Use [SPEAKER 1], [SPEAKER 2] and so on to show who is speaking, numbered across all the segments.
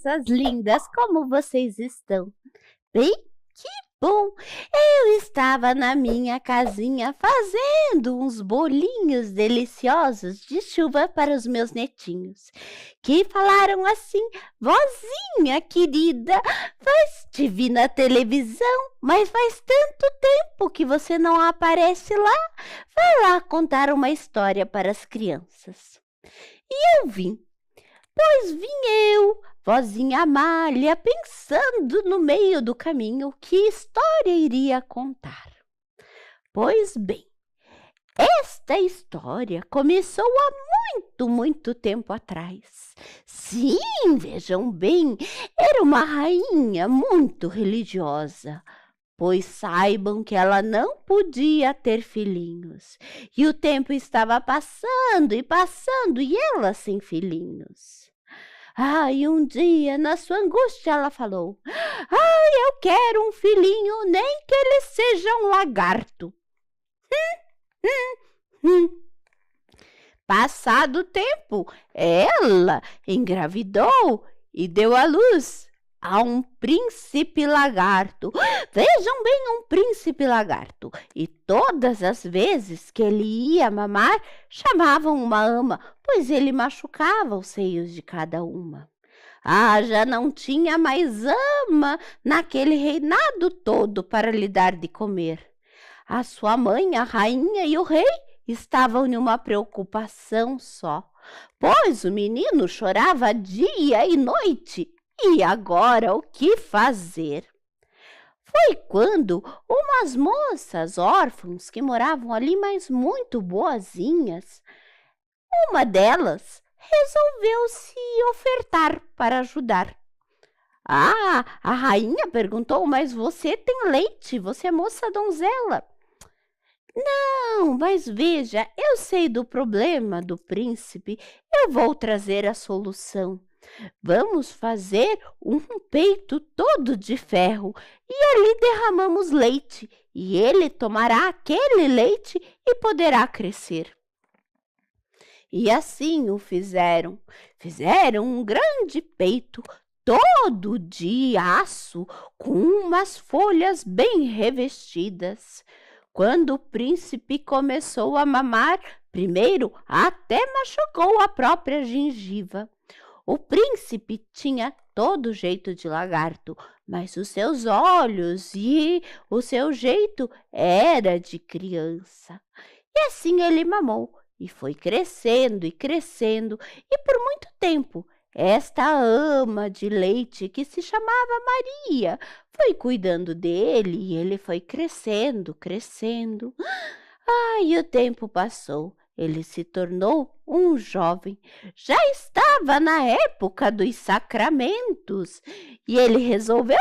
[SPEAKER 1] crianças lindas, como vocês estão? Bem, que bom! Eu estava na minha casinha fazendo uns bolinhos deliciosos de chuva para os meus netinhos, que falaram assim: vozinha querida, te vi na televisão, mas faz tanto tempo que você não aparece lá. Vai lá contar uma história para as crianças. E eu vim. Pois vim eu, vozinha Amália, pensando no meio do caminho que história iria contar. Pois bem, esta história começou há muito tempo atrás. Sim, vejam bem, era uma rainha muito religiosa. Pois saibam que ela não podia ter filhinhos. E o tempo estava passando e ela sem filhinhos. E um dia, na sua angústia, ela falou: eu quero um filhinho, nem que ele seja um lagarto. Passado o tempo, ela engravidou e deu à luz a um príncipe lagarto. Vejam bem, um príncipe lagarto. E todas as vezes que ele ia mamar, chamavam uma ama, pois ele machucava os seios de cada uma. Já não tinha mais ama naquele reinado todo para lhe dar de comer. A sua mãe, a rainha e o rei estavam numa preocupação só, pois o menino chorava dia e noite. E agora o que fazer? Foi quando umas moças órfãs que moravam ali, mas muito boazinhas, uma delas resolveu se ofertar para ajudar. A rainha perguntou: mas você tem leite? Você é moça donzela? Não, mas veja, eu sei do problema do príncipe, eu vou trazer a solução. Vamos fazer um peito todo de ferro e ali derramamos leite, e ele tomará aquele leite e poderá crescer. E assim o fizeram. Fizeram um grande peito todo de aço com umas folhas bem revestidas. Quando o príncipe começou a mamar, primeiro até machucou a própria gengiva. O príncipe tinha todo jeito de lagarto, mas os seus olhos e o seu jeito era de criança. E assim ele mamou e foi crescendo e crescendo, e por muito tempo esta ama de leite, que se chamava Maria, foi cuidando dele e ele foi crescendo. E o tempo passou. Ele se tornou um jovem. Já estava na época dos sacramentos e ele resolveu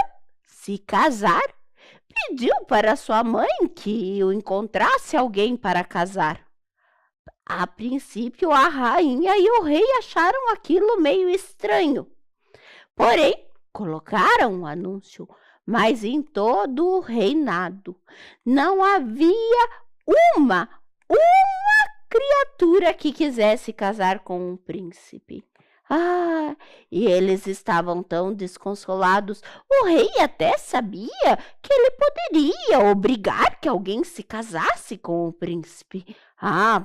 [SPEAKER 1] se casar. Pediu para sua mãe que o encontrasse alguém para casar. A princípio, a rainha e o rei acharam aquilo meio estranho. Porém, colocaram um anúncio, mas em todo o reinado não havia uma criatura que quisesse casar com um príncipe. E eles estavam tão desconsolados. O rei até sabia que ele poderia obrigar que alguém se casasse com o príncipe.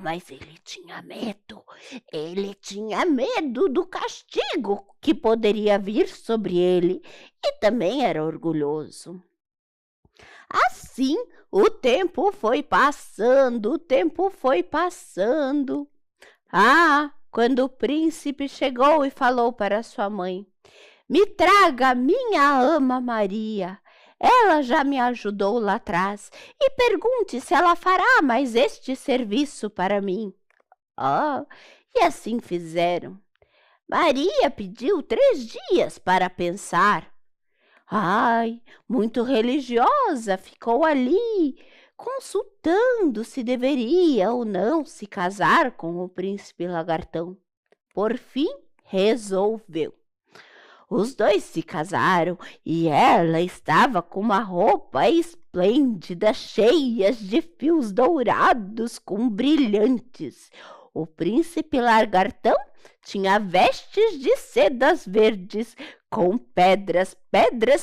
[SPEAKER 1] Mas ele tinha medo. Ele tinha medo do castigo que poderia vir sobre ele, e também era orgulhoso. Assim, o tempo foi passando. Quando o príncipe chegou e falou para sua mãe: me traga minha ama Maria. Ela já me ajudou lá atrás, e pergunte se ela fará mais este serviço para mim. E assim fizeram. Maria pediu 3 dias para pensar. Muito religiosa, ficou ali, consultando se deveria ou não se casar com o príncipe lagartão. Por fim, resolveu. Os dois se casaram e ela estava com uma roupa esplêndida, cheia de fios dourados com brilhantes. O príncipe lagartão tinha vestes de sedas verdes com pedras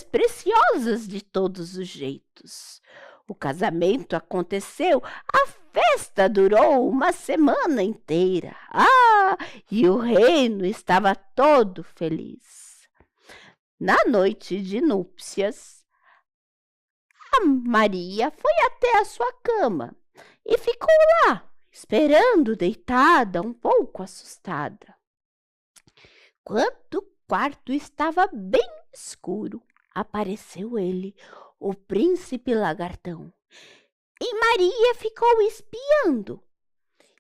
[SPEAKER 1] preciosas de todos os jeitos. O casamento aconteceu, a festa durou uma semana inteira. E o reino estava todo feliz. Na noite de núpcias, a Maria foi até a sua cama e ficou lá, esperando, deitada, um pouco assustada. Quando o quarto estava bem escuro, apareceu ele, o príncipe lagartão, e Maria ficou espiando.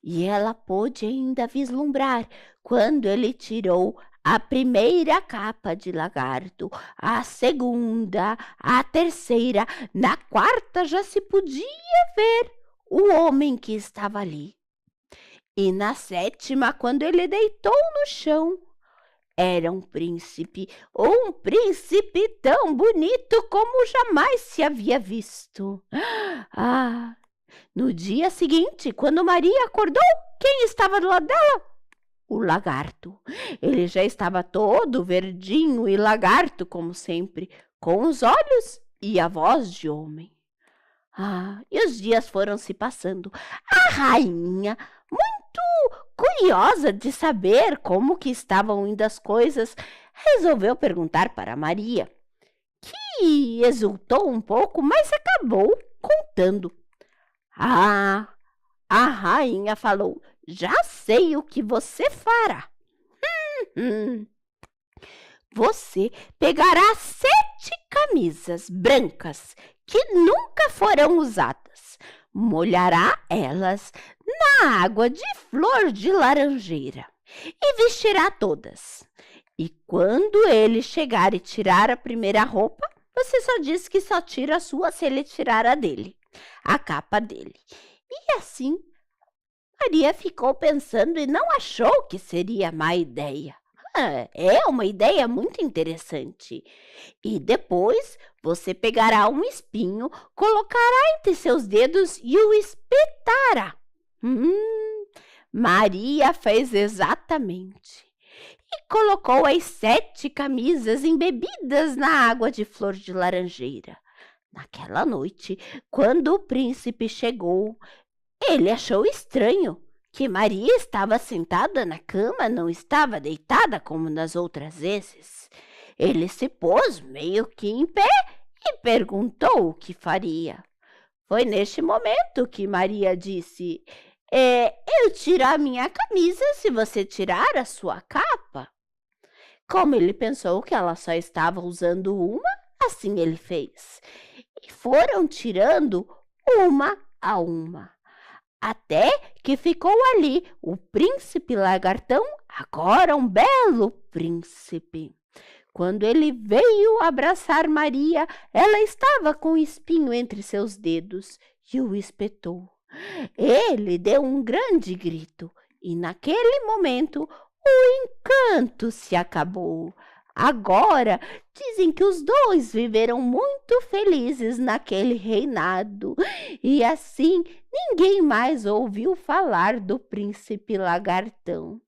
[SPEAKER 1] E ela pôde ainda vislumbrar quando ele tirou a primeira capa de lagarto, a segunda, a terceira, na quarta já se podia ver o homem que estava ali. E na sétima, quando ele deitou no chão, era um príncipe tão bonito como jamais se havia visto. No dia seguinte, quando Maria acordou, quem estava do lado dela? O lagarto. Ele já estava todo verdinho e lagarto, como sempre, com os olhos e a voz de homem. E os dias foram se passando. A rainha, muito curiosa de saber como que estavam indo as coisas, resolveu perguntar para Maria, que exultou um pouco, mas acabou contando. A rainha falou: já sei o que você fará. Você pegará 7 camisas brancas que nunca foram usadas, molhará elas na água de flor de laranjeira e vestirá todas. E quando ele chegar e tirar a primeira roupa, você só diz que só tira a sua se ele tirar a dele, a capa dele. E assim, Maria ficou pensando e não achou que seria má ideia. É uma ideia muito interessante. E depois você pegará um espinho, colocará entre seus dedos e o espetará. Maria fez exatamente. E colocou as 7 camisas embebidas na água de flor de laranjeira. Naquela noite, quando o príncipe chegou, ele achou estranho que Maria estava sentada na cama, não estava deitada como nas outras vezes. Ele se pôs meio que em pé e perguntou o que faria. Foi neste momento que Maria disse: eu tiro a minha camisa se você tirar a sua capa. Como ele pensou que ela só estava usando uma, assim ele fez. E foram tirando uma a uma, até que ficou ali o príncipe lagartão, agora um belo príncipe. Quando ele veio abraçar Maria, ela estava com o espinho entre seus dedos e o espetou. Ele deu um grande grito e naquele momento o encanto se acabou. Agora dizem que os dois viveram muito felizes naquele reinado e assim ninguém mais ouviu falar do príncipe lagartão.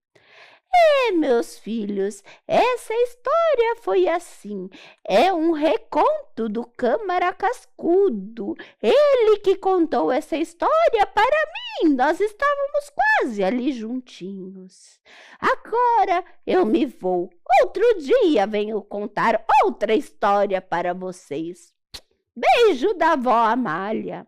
[SPEAKER 1] Meus filhos, essa história foi assim. É um reconto do Câmara Cascudo. Ele que contou essa história para mim. Nós estávamos quase ali juntinhos. Agora eu me vou. Outro dia venho contar outra história para vocês. Beijo da vó Amália.